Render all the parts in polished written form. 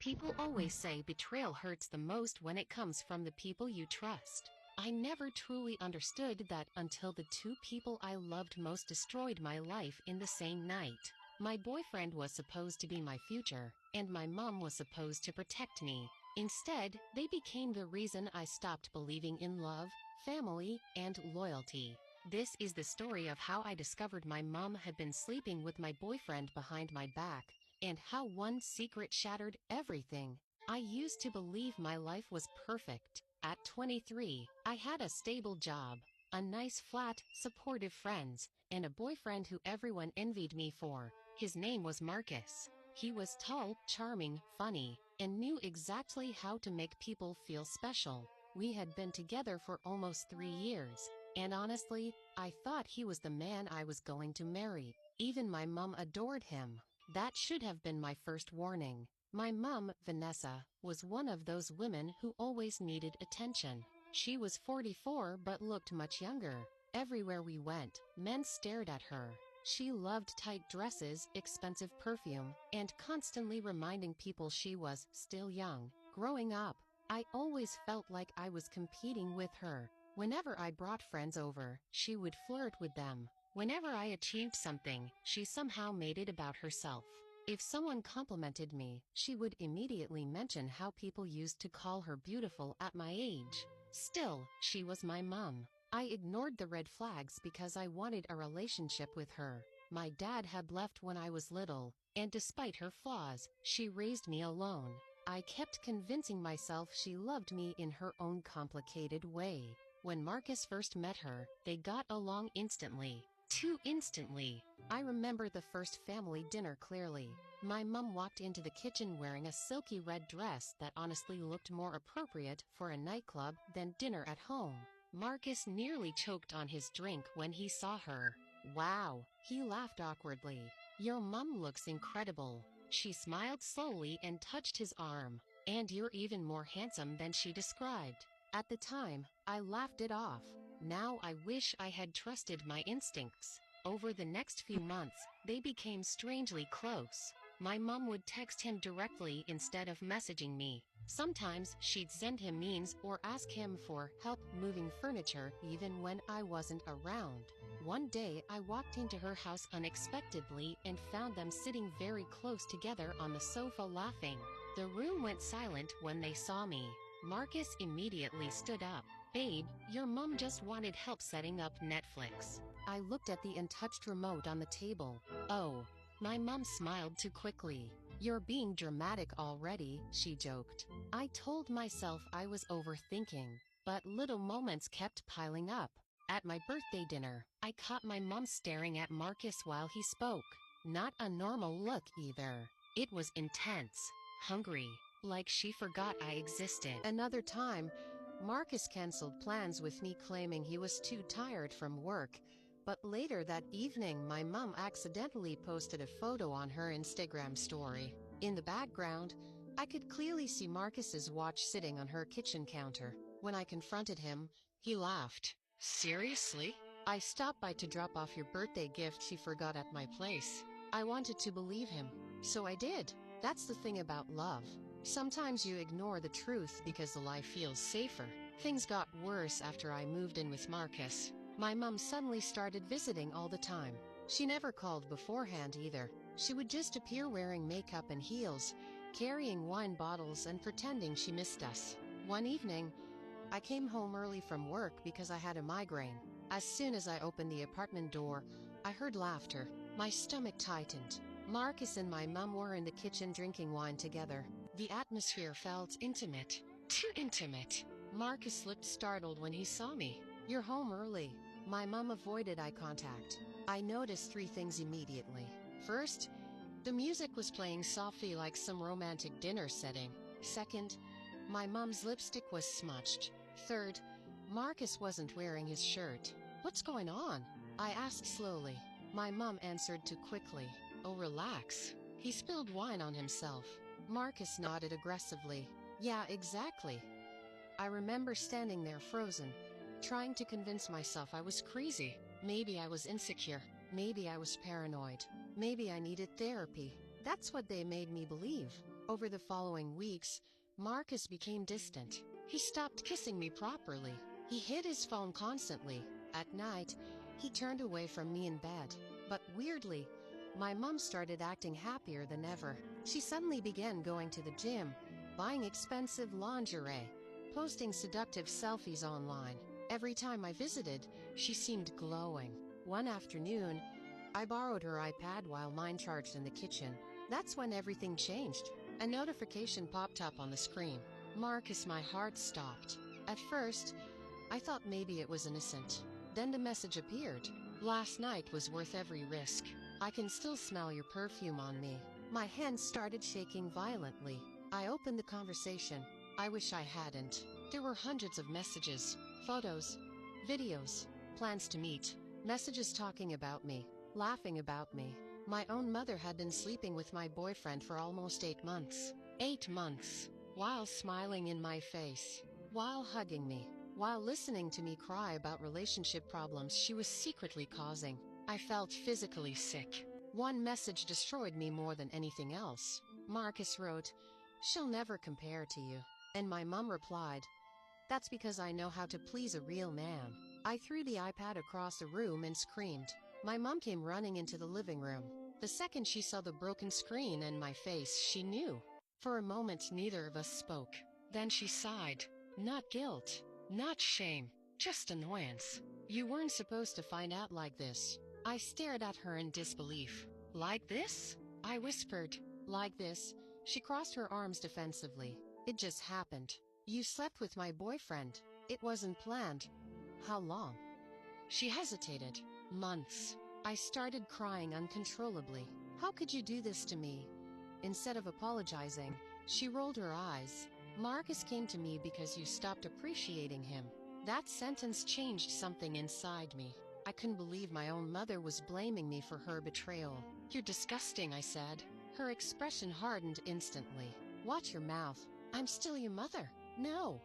People always say betrayal hurts the most when it comes from the people you trust. I never truly understood that until the two people I loved most destroyed my life in the same night. My boyfriend was supposed to be my future, and my mom was supposed to protect me. Instead, they became the reason I stopped believing in love, family, and loyalty. This is the story of how I discovered my mom had been sleeping with my boyfriend behind my back, and how one secret shattered everything. I used to believe my life was perfect. At 23, I had a stable job, a nice flat, supportive friends, and a boyfriend who everyone envied me for. His name was Marcus. He was tall, charming, funny, and knew exactly how to make people feel special. We had been together for almost 3 years, and honestly, I thought he was the man I was going to marry. Even my mom adored him. That should have been my first warning. My mom, Vanessa, was one of those women who always needed attention. She was 44 but looked much younger. Everywhere we went, men stared at her. She loved tight dresses, expensive perfume, and constantly reminding people she was still young. Growing up, I always felt like I was competing with her. Whenever I brought friends over, she would flirt with them. Whenever I achieved something, she somehow made it about herself. If someone complimented me, she would immediately mention how people used to call her beautiful at my age. Still, she was my mom. I ignored the red flags because I wanted a relationship with her. My dad had left when I was little, and despite her flaws, she raised me alone. I kept convincing myself she loved me in her own complicated way. When Marcus first met her, they got along instantly. Too instantly. I remember the first family dinner clearly. My mom walked into the kitchen wearing a silky red dress that honestly looked more appropriate for a nightclub than dinner at home. Marcus nearly choked on his drink when he saw her. "Wow," he laughed awkwardly. "Your mom looks incredible." She smiled slowly and touched his arm. "And you're even more handsome than she described." At the time, I laughed it off. Now I wish I had trusted my instincts. Over the next few months, they became strangely close. My mom would text him directly instead of messaging me. Sometimes she'd send him memes or ask him for help moving furniture even when I wasn't around. One day I walked into her house unexpectedly and found them sitting very close together on the sofa laughing. The room went silent when they saw me. Marcus immediately stood up. "Babe, your mom just wanted help setting up Netflix." I looked at the untouched remote on the table. "Oh." My mom smiled too quickly. "You're being dramatic already," she joked. I told myself I was overthinking, but little moments kept piling up. At my birthday dinner, I caught my mom staring at Marcus while he spoke. Not a normal look either. It was intense, hungry, like she forgot I existed. Another time, Marcus canceled plans with me claiming he was too tired from work. But later that evening my mom accidentally posted a photo on her Instagram story. In the background, I could clearly see Marcus's watch sitting on her kitchen counter. When I confronted him, he laughed. "Seriously? I stopped by to drop off your birthday gift she forgot at my place." I wanted to believe him, so I did. That's the thing about love. Sometimes you ignore the truth because the lie feels safer. Things got worse after I moved in with Marcus. My mom suddenly started visiting all the time. She never called beforehand either. She would just appear wearing makeup and heels, carrying wine bottles and pretending she missed us. One evening, I came home early from work because I had a migraine. As soon as I opened the apartment door, I heard laughter. My stomach tightened. Marcus and my mom were in the kitchen drinking wine together. The atmosphere felt intimate. Too intimate. Marcus looked startled when he saw me. "You're home early." My mom avoided eye contact. I noticed 3 things immediately. First, the music was playing softly like some romantic dinner setting. Second, my mom's lipstick was smudged. Third, Marcus wasn't wearing his shirt. "What's going on?" I asked slowly. My mom answered too quickly. "Oh, relax. He spilled wine on himself." Marcus nodded aggressively. "Yeah, exactly." I remember standing there frozen, trying to convince myself I was crazy. Maybe I was insecure. Maybe I was paranoid. Maybe I needed therapy. That's what they made me believe. Over the following weeks, Marcus became distant. He stopped kissing me properly. He hid his phone constantly. At night, he turned away from me in bed. But weirdly, my mom started acting happier than ever. She suddenly began going to the gym, buying expensive lingerie, posting seductive selfies online. Every time I visited, she seemed glowing. One afternoon, I borrowed her iPad while mine charged in the kitchen. That's when everything changed. A notification popped up on the screen. Marcus, my heart stopped. At first, I thought maybe it was innocent. Then the message appeared. Last night was worth every risk. I can still smell your perfume on me. My hands started shaking violently. I opened the conversation. I wish I hadn't. There were hundreds of messages, photos, videos, plans to meet, messages talking about me, laughing about me. My own mother had been sleeping with my boyfriend for almost 8 months. 8 months. While smiling in my face, while hugging me, while listening to me cry about relationship problems she was secretly causing. I felt physically sick. One message destroyed me more than anything else. Marcus wrote, "She'll never compare to you." And my mom replied, "That's because I know how to please a real man." I threw the iPad across the room and screamed. My mom came running into the living room. The second she saw the broken screen and my face, she knew. For a moment, neither of us spoke. Then she sighed. Not guilt, not shame, just annoyance. "You weren't supposed to find out like this." I stared at her in disbelief. "Like this?" I whispered. "Like this." She crossed her arms defensively. "It just happened. You slept with my boyfriend. It wasn't planned." "How long?" She hesitated. "Months." I started crying uncontrollably. "How could you do this to me?" Instead of apologizing, she rolled her eyes. "Marcus came to me because you stopped appreciating him." That sentence changed something inside me. I couldn't believe my own mother was blaming me for her betrayal. "You're disgusting," I said. Her expression hardened instantly. "Watch your mouth. I'm still your mother." "No."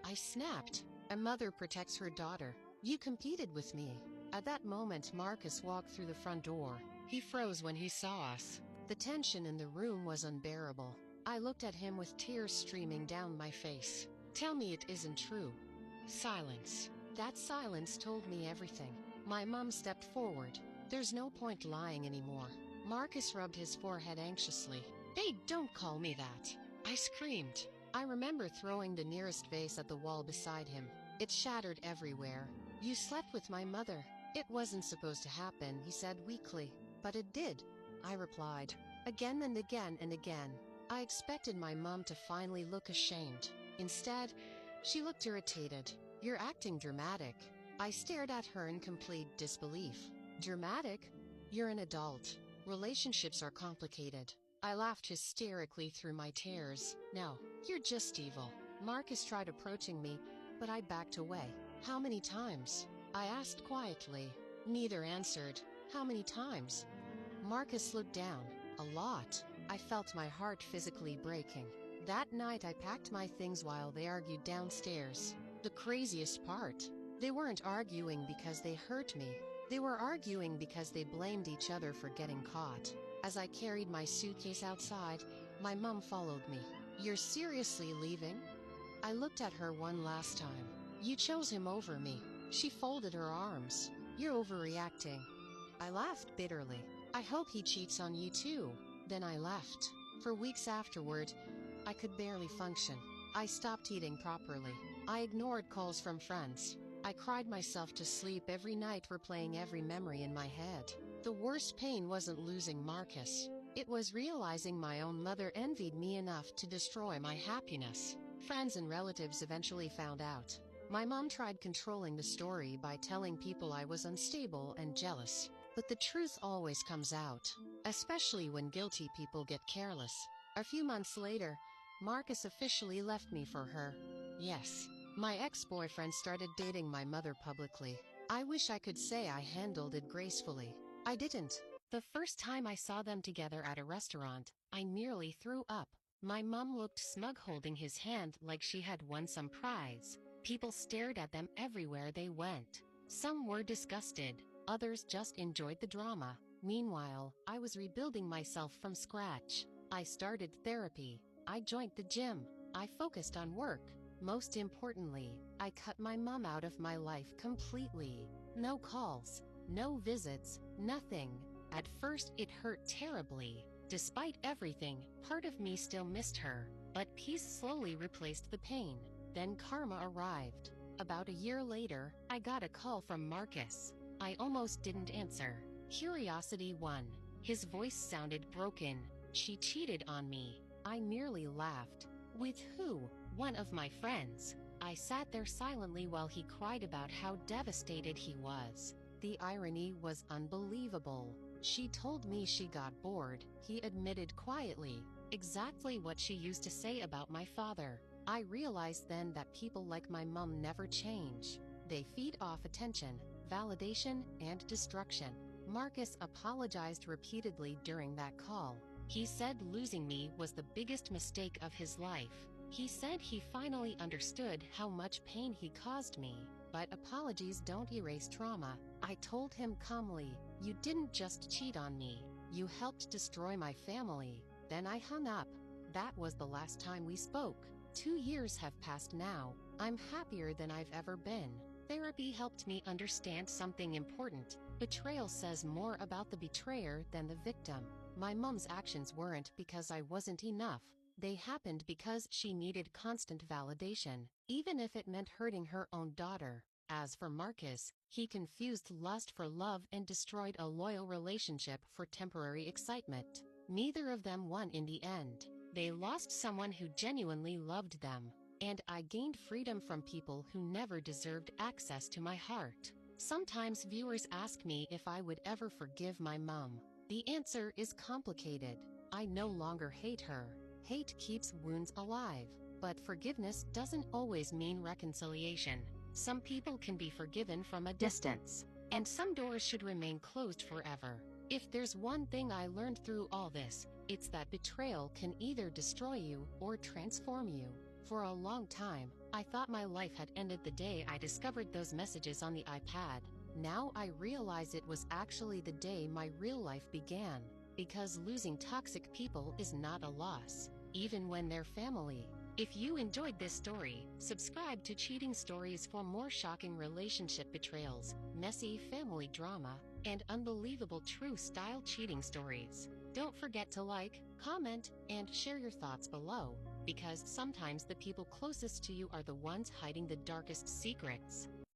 I snapped. "A mother protects her daughter. You competed with me." At that moment, Marcus walked through the front door. He froze when he saw us. The tension in the room was unbearable. I looked at him with tears streaming down my face. "Tell me it isn't true." Silence. That silence told me everything. My mom stepped forward. "There's no point lying anymore." Marcus rubbed his forehead anxiously. "Hey, don't call me that." I screamed. I remember throwing the nearest vase at the wall beside him. It shattered everywhere. "You slept with my mother." "It wasn't supposed to happen," he said weakly. "But it did," I replied. Again and again and again. I expected my mom to finally look ashamed. Instead, she looked irritated. "You're acting dramatic." I stared at her in complete disbelief. "Dramatic? You're an adult. Relationships are complicated." I laughed hysterically through my tears. "No, you're just evil." Marcus tried approaching me, but I backed away. "How many times?" I asked quietly. Neither answered. "How many times?" Marcus looked down. "A lot." I felt my heart physically breaking. That night I packed my things while they argued downstairs. The craziest part, they weren't arguing because they hurt me. They were arguing because they blamed each other for getting caught. As I carried my suitcase outside, my mom followed me. "You're seriously leaving?" I looked at her one last time. "You chose him over me." She folded her arms. "You're overreacting." I laughed bitterly. "I hope he cheats on you too." Then I left. For weeks afterward, I could barely function. I stopped eating properly. I ignored calls from friends. I cried myself to sleep every night, replaying every memory in my head. The worst pain wasn't losing Marcus. It was realizing my own mother envied me enough to destroy my happiness. Friends and relatives eventually found out. My mom tried controlling the story by telling people I was unstable and jealous. But the truth always comes out, especially when guilty people get careless. A few months later, Marcus officially left me for her. Yes, my ex-boyfriend started dating my mother publicly. I wish I could say I handled it gracefully. I didn't. The first time I saw them together at a restaurant, I nearly threw up. My mom looked smug holding his hand like she had won some prize. People stared at them everywhere they went. Some were disgusted, others just enjoyed the drama. Meanwhile, I was rebuilding myself from scratch. I started therapy, I joined the gym. I focused on work. Most importantly, I cut my mom out of my life completely. No calls, no visits, nothing. At first it hurt terribly. Despite everything, part of me still missed her, but peace slowly replaced the pain. Then karma arrived. About a year later, I got a call from Marcus. I almost didn't answer. Curiosity won. His voice sounded broken. She cheated on me. I nearly laughed. With who? One of my friends. I sat there silently while he cried about how devastated he was. The irony was unbelievable. She told me she got bored, he admitted quietly. Exactly what she used to say about my father. I realized then that people like my mom never change. They feed off attention, validation, and destruction. Marcus apologized repeatedly during that call. He said losing me was the biggest mistake of his life. He said he finally understood how much pain he caused me. But apologies don't erase trauma. I told him calmly, "You didn't just cheat on me. You helped destroy my family." Then I hung up. That was the last time we spoke. 2 years have passed now. I'm happier than I've ever been. Therapy helped me understand something important. Betrayal says more about the betrayer than the victim. My mom's actions weren't because I wasn't enough. They happened because she needed constant validation, even if it meant hurting her own daughter. As for Marcus, he confused lust for love and destroyed a loyal relationship for temporary excitement. Neither of them won in the end. They lost someone who genuinely loved them. And I gained freedom from people who never deserved access to my heart. Sometimes viewers ask me if I would ever forgive my mom. The answer is complicated. I no longer hate her. Hate keeps wounds alive. But forgiveness doesn't always mean reconciliation. Some people can be forgiven from a distance. And some doors should remain closed forever. If there's one thing I learned through all this, it's that betrayal can either destroy you or transform you. For a long time, I thought my life had ended the day I discovered those messages on the iPad. Now I realize it was actually the day my real life began. Because losing toxic people is not a loss, even when they're family. If you enjoyed this story, subscribe to Cheating Stories for more shocking relationship betrayals, messy family drama, and unbelievable true-style cheating stories. Don't forget to like, comment, and share your thoughts below, because sometimes the people closest to you are the ones hiding the darkest secrets.